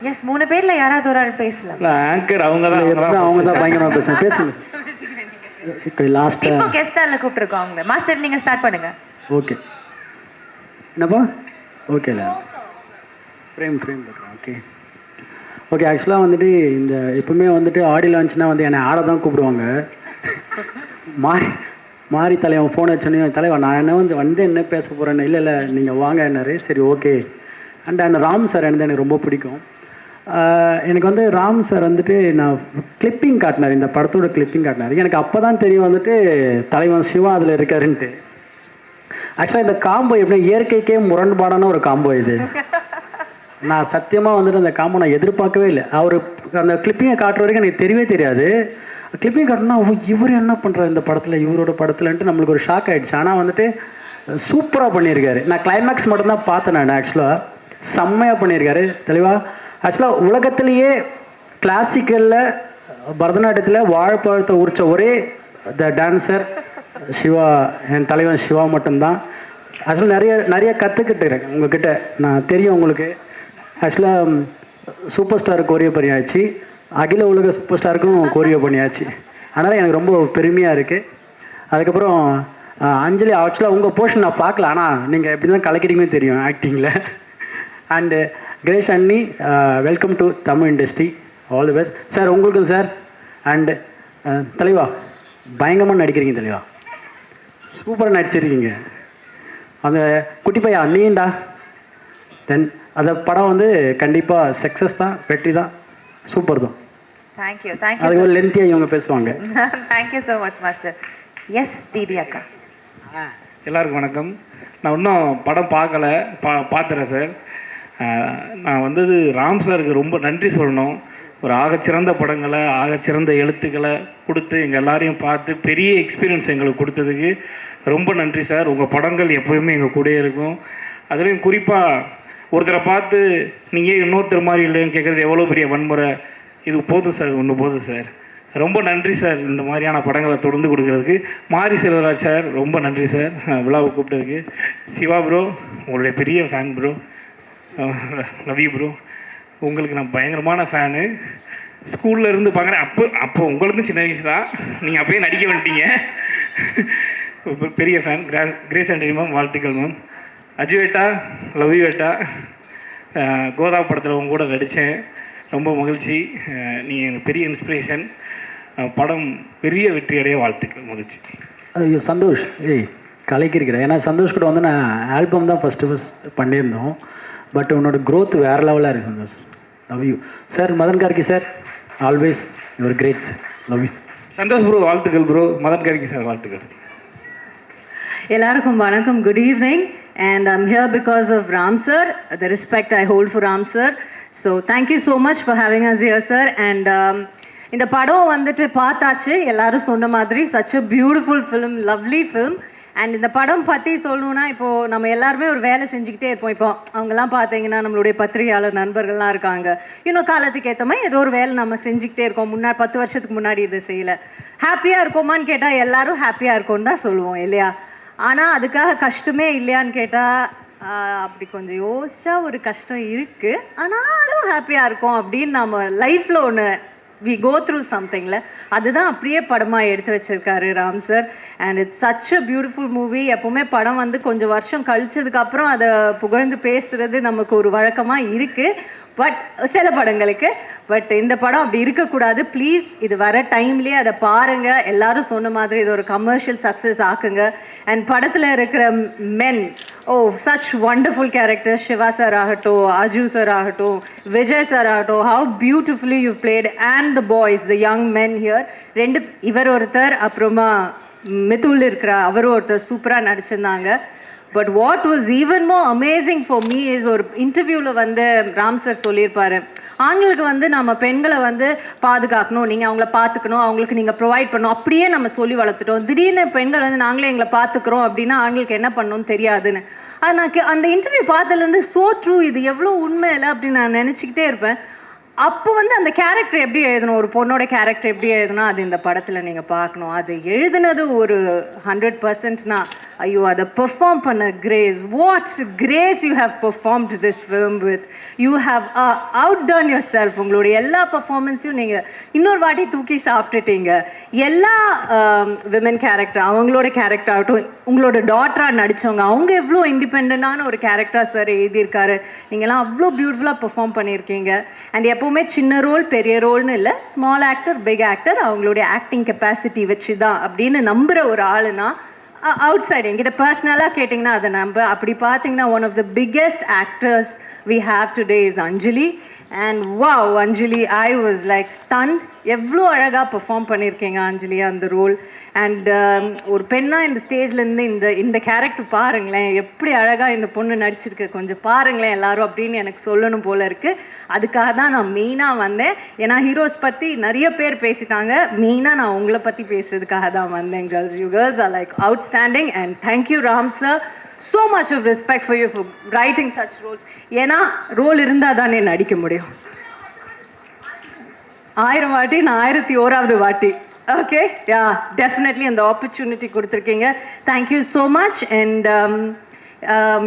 S 3 பேர்ல யாராவது ஒரு ஆள் பேசலாம். ஆங்கர் அவங்க தான் பயங்கரமா பேசுங்க. இப்போ லாஸ்ட் இப்போ கெஸ்டால கூப்பிட்டுருக்கோம் அவங்க. மாஸ்டர் நீங்க ஸ்டார்ட் பண்ணுங்க. ஓகே என்னப்பா ஓகேல ஃப்ரேம் போட்டுருவோம். ஓகே ஆக்சுவலாக வந்துட்டு இந்த எப்பவுமே வந்துட்டு ஆடி லான்ச்னா வந்து என்னை ஆட தான் கூப்பிடுவாங்க. மாறி தலைவன் ஃபோன் வச்சோன்னே தலைவன் நான் என்ன பேச போகிறேன்னு இல்லை நீங்கள் வாங்க என்னாரு. சரி ஓகே. அண்ட் ராம் சார் எனக்கு ரொம்ப பிடிக்கும். எனக்கு வந்து ராம் சார் வந்துட்டு நான் கிளிப்பிங் காட்டினார், இந்த படத்தோட கிளிப்பிங் காட்டினார். எனக்கு அப்போ தான் தெரியும் வந்துட்டு தலைவன் சிவா அதில் இருக்காருன்ட்டு. ஆக்சுவலாக இந்த காம்போ எப்படி இயற்கைக்கே முரண்பாடான ஒரு காம்போ இது. நான் சத்தியமாக வந்துட்டு அந்த காம்போ நான் எதிர்பார்க்கவே இல்லை. அவர் அந்த கிளிப்பிங்கை காட்டுற வரைக்கும் எனக்கு தெரியவே தெரியாது. கிளிப்பிங் காட்டினா இவர் என்ன பண்ணுறாரு இந்த படத்தில், இவரோட படத்துலன்ட்டு நம்மளுக்கு ஒரு ஷாக் ஆகிடுச்சு. ஆனால் வந்துட்டு சூப்பராக பண்ணியிருக்காரு. நான் கிளைமேக்ஸ் மட்டும்தான் பார்த்தேன். நான் ஆக்சுவலாக செம்மையாக பண்ணியிருக்காரு தெளிவாக. ஆக்சுவலாக உலகத்திலேயே கிளாசிக்கலில் பரதநாட்டியத்தில் வாழைப்பழத்தை உரித்த ஒரே டான்ஸர் சிவா, என் தலைவன் சிவா மட்டும்தான். ஆக்சுவலாக நிறைய கற்றுக்கிட்டுறேன் உங்ககிட்ட. நான் தெரியும் உங்களுக்கு. ஆக்சுவலாக சூப்பர் ஸ்டார் கோரியோ பண்ணியாச்சு, அகில உலக சூப்பர் ஸ்டாருக்கும் கோரியோ பண்ணியாச்சு. அதனால் எனக்கு ரொம்ப பெருமையாக இருக்குது. அதுக்கப்புறம் அஞ்சலி ஆக்சுவலாக உங்கள் போர்ஷன் நான் பார்க்கல, ஆனால் நீங்கள் எப்படி தான் கலக்கிறீங்கன்னு தெரியும் ஆக்டிங்கில். அண்டு கிரேஷ் அண்ணி, welcome to Tamil industry, all the best sir. உங்களுக்கும் சார். அண்டு தலைவா பயங்கரமாக நடிக்கிறீங்க தலைவா, சூப்பராக நடிச்சிருக்கீங்க. அந்த குட்டி பையா நீண்டா தென் அந்த படம் வந்து கண்டிப்பாக சக்ஸஸ் தான், வெற்றி தான், சூப்பர் தான். தேங்க்யூ. அதுக்கு ஒரு லென்த்தியாக இவங்க பேசுவாங்க. Thank you so much master. Yes தீதி அக்கா. எல்லாருக்கும் வணக்கம். நான் இன்னும் படம் பார்க்கல, பார்த்துறேன் சார். நான் வந்தது ராம் சாருக்கு ரொம்ப நன்றி சொல்லணும். ஒரு ஆகச்சிறந்த படங்களை, ஆகச்சிறந்த எழுத்துக்களை கொடுத்து எங்கள் எல்லாரையும் பார்த்து பெரிய எக்ஸ்பீரியன்ஸ் எங்களுக்கு கொடுத்ததுக்கு ரொம்ப நன்றி சார். உங்கள் படங்கள் எப்போயுமே எங்கள் கூடயே இருக்கும். அதுலேயும் குறிப்பாக ஒருத்தரை பார்த்து நீங்கள் இன்னொருத்தர் மாதிரி இல்லைன்னு கேட்குறது எவ்வளோ பெரிய வன்முறை. இது போதும் சார், ஒன்று போதும் சார். ரொம்ப நன்றி சார் இந்த மாதிரியான படங்களை தொடர்ந்து கொடுக்கறதுக்கு. மாரி செல்வராஜ் சார் ரொம்ப நன்றி சார் விழாவை கூப்பிட்டதுக்கு. சிவா ப்ரோ உங்களுடைய பெரிய fan bro, love you bro. உங்களுக்கு நான் பயங்கரமான ஃபேனு. ஸ்கூலில் இருந்து பார்க்குறேன். அப்போ உங்களுக்கு சின்ன வயசு தான், நீங்கள் அப்போயே நடிக்க வந்துட்டீங்க. பெரிய ஃபேன். கிரேஸ் அண்ட் மேம் வாழ்த்துக்கள் மேம். அஜுவேட்டா லவ் யூ வேட்டா. கோதா படத்தில் உங்க கூட நடித்தேன், ரொம்ப மகிழ்ச்சி. நீங்கள் எனக்கு பெரிய இன்ஸ்பிரேஷன். படம் பெரிய வெற்றியடைய வாழ்த்துக்கள், மகிழ்ச்சி. ஐயோ சந்தோஷ், கலைக்கிறேன். ஏன்னா சந்தோஷ் கூட வந்து நான் ஆல்பம் தான் ஃபஸ்ட்டு பண்ணியிருந்தோம். பட் உன்னோட க்ரோத் வேறு லெவலாக இருக்குது Santhosh. Love you sir. Madhan Karky sir, always your great sir. Love you. Santhosh bro வாழ்த்துக்கள் ப்ரோ. மதன் கார்கி சார் வாழ்த்துக்கள். எல்லாருக்கும் வணக்கம். Good evening. And I'm here because of Ram sir, the respect I hold for Ram sir. So thank you so much for having us here sir. And இந்த படம் வந்துட்டு பார்த்தாச்சு, எல்லாரும் சொன்ன மாதிரி such a beautiful film, lovely film. And இந்த படம் பற்றி சொல்லணுன்னா, இப்போது நம்ம எல்லாருமே ஒரு வேலை செஞ்சுக்கிட்டே இருப்போம். இப்போ அவங்கெல்லாம் பார்த்தீங்கன்னா நம்மளுடைய பத்திரிகையாளர் நண்பர்கள்லாம் இருக்காங்க. இன்னும் காலத்துக்கு ஏற்ற மாதிரி ஏதோ ஒரு வேலை நம்ம செஞ்சுக்கிட்டே இருக்கோம். 10 வருஷத்துக்கு முன்னாடி இதை செய்யலை. ஹாப்பியாக இருக்கோமான்னு கேட்டால் எல்லாரும் ஹாப்பியாக இருக்கோன்னு தான் சொல்லுவோம் இல்லையா? ஆனால் அதுக்காக கஷ்டமே இல்லையான்னு கேட்டால் அப்படி கொஞ்சம் யோசிச்சா ஒரு கஷ்டம் இருக்குது. ஆனாலும் ஹாப்பியாக இருக்கும் அப்படின்னு நம்ம லைஃப்பில் ஒன்று வி கோ த்ரூ சம்திங்கில் அதுதான் அப்படியே படமாக எடுத்து வச்சுருக்காரு Ram sir. And it's such a beautiful movie. எப்போவுமே படம் வந்து கொஞ்சம் வருஷம் கழிச்சதுக்கப்புறம் அதை புகழ்ந்து பேசுகிறது நமக்கு ஒரு வழக்கமாக இருக்குது. பட் சில படங்களுக்கு இந்த படம் அப்படி இருக்கக்கூடாது. ப்ளீஸ் இது வர டைம்லேயே அதை பாருங்கள். எல்லாரும் சொன்ன மாதிரி இது ஒரு கமர்ஷியல் சக்ஸஸ் ஆக்குங்க. அண்ட் படத்தில் இருக்கிற men, such wonderful character. Siva sir ஆகட்டும், அஜு சார் ஆகட்டும், விஜய் சார் ஆகட்டும், how beautifully you played. And the boys, the young men here. இவர் ஒருத்தர், அப்புறமா மிதுல் இருக்கிற அவரும் ஒருத்தர் சூப்பராக நடிச்சிருந்தாங்க. But what was even more amazing for me is, ஒரு இன்டர்வியூவில் வந்து ராம் சார் சொல்லியிருப்பார், ஆண்களுக்கு வந்து நம்ம பெண்களை வந்து பாதுகாக்கணும், நீங்கள் அவங்கள பார்த்துக்கணும், அவங்களுக்கு நீங்கள் ப்ரொவைட் பண்ணணும், அப்படியே நம்ம சொல்லி வளர்த்துட்டோம். திடீர்னு பெண்கள் வந்து நாங்களே எங்களை பார்த்துக்குறோம் அப்படின்னா ஆண்களுக்கு என்ன பண்ணணும்னு தெரியாதுன்னு. அது நான் அந்த இன்டர்வியூ பார்த்ததுலேருந்து ஸோ ட்ரூ, இது எவ்வளோ உண்மை இல்லை அப்படின்னு நான் நினச்சிக்கிட்டே இருப்பேன். அப்போ வந்து அந்த கேரக்டர் எப்படி எழுதணும், ஒரு பொண்ணோட கேரக்டர் எப்படி எழுதணும், அது இந்த படத்தில் நீங்கள் பார்க்கணும். அது எழுதுனது ஒரு 100%னா ஐயோ அதை பெர்ஃபார்ம் பண்ண grace, what grace you have performed this film with. You have out ton your self. உங்களுடைய எல்லா பர்ஃபார்மன்ஸையும் நீங்கள் இன்னொரு வாட்டி தூக்கி சாப்பிட்டுட்டீங்க. எல்லா விமன் கேரக்டர், அவங்களோட கேரக்டர் ஆகட்டும், உங்களோட டாட்டராக நடித்தவங்க, அவங்க எவ்வளோ இண்டிபெண்டான ஒரு கேரக்டர் சார் எழுதியிருக்காரு. நீங்கள்லாம் அவ்வளோ பியூட்டிஃபுல்லாக பெர்ஃபார்ம் பண்ணியிருக்கீங்க. அண்ட் எப்போவுமே சின்ன ரோல் பெரிய ரோல்னு இல்லை, ஸ்மால் ஆக்டர் பிக் ஆக்டர் அவங்களுடைய ஆக்டிங் கெப்பாசிட்டி வச்சு தான் அப்படின்னு நம்புகிற ஒரு ஆளுனா அவுட் சைடு என்கிட்ட பர்சனலாக கேட்டிங்கன்னா அதை நம்ப. அப்படி பார்த்தீங்கன்னா one of the biggest actors we have today is Anjali. And wow Anjali, I was like stunned. எவ்வளோ அழகாக பெர்ஃபார்ம் பண்ணியிருக்கீங்க அஞ்சலி அந்த ரோல். அண்ட் ஒரு பெண்ணாக இந்த ஸ்டேஜ்லேருந்து இந்த கேரக்டர் பாருங்களேன், எப்படி அழகாக இந்த பொண்ணு நடிச்சிருக்கு, கொஞ்சம் பாருங்களேன் எல்லாரும் அப்படின்னு எனக்கு சொல்லணும் போல இருக்குது. அதுக்காக தான் நான் மெயினாக வந்தேன். ஏன்னா ஹீரோஸ் பற்றி நிறைய பேர் பேசிட்டாங்க, மெயினாக நான் உங்களை பற்றி பேசுகிறதுக்காக தான் வந்தேன். Girls, you girls are like outstanding and thank you Ram sir. So much of respect for you for writing such roles. ஏன்னா ரோல் இருந்தால் தானே நடிக்க முடியும். 1000 வாட்டி நான் 1001வது வாட்டி. ஓகே, யா டெஃபினெட்லி அந்த ஆப்பர்ச்சுனிட்டி கொடுத்துருக்கீங்க. Thank you so much. And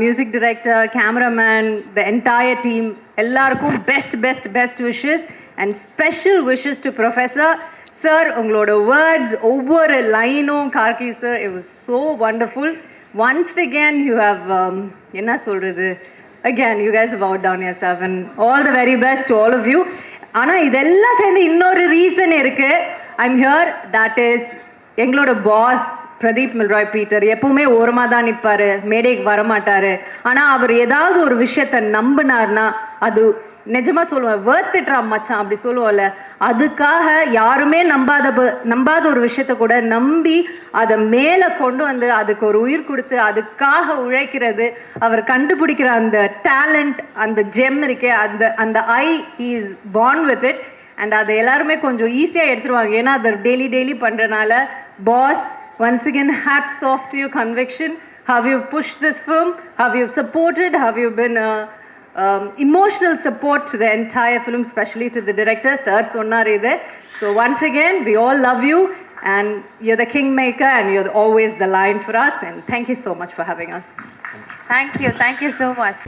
music director, cameraman, the entire team எல்லாருக்கும் best best best wishes and special wishes to professor sir. உங்களோட வேர்ட்ஸ் ஒவ்வொரு லைனும் Gargi sir, it was so wonderful. Once again you have என்ன சொல்கிறது, again you guys have bowed down yourself and all the very best to all of you. ஆனால் இதெல்லாம் சேர்ந்து இன்னொரு reason இருக்குது. ஐம் ஹியர், தட் இஸ் எங்களோட பாஸ் பிரதீப் மில்ராய் பீட்டர். எப்பவுமே ஓரமாக தான் நிற்பார், மேடைக்கு வரமாட்டார். ஆனால் அவர் ஏதாவது ஒரு விஷயத்தை நம்பினார்னா அது நிஜமாக சொல்லுவேன், வேர்த் இட்ரா மச்சான் அப்படி சொல்லுவோம்ல, அதுக்காக யாருமே நம்பாத ஒரு விஷயத்த கூட நம்பி அதை மேலே கொண்டு வந்து அதுக்கு ஒரு உயிர் கொடுத்து அதுக்காக உழைக்கிறது, அவர் கண்டுபிடிக்கிற அந்த டேலண்ட், அந்த ஜெம் இருக்கே, அந்த he is born with it. அண்ட் அதை எல்லாருமே கொஞ்சம் ஈஸியாக எடுத்துருவாங்க, ஏன்னா அதை டெய்லி பண்ணுறனால. Boss, once again hats off to your conviction, how you've pushed this film, how you've supported, how you've been emotional support to the entire film, especially to the director sir sonnar idu. So once again we all love you and you're the kingmaker and you're always the lion for us, and thank you so much for having us. Thank you so much.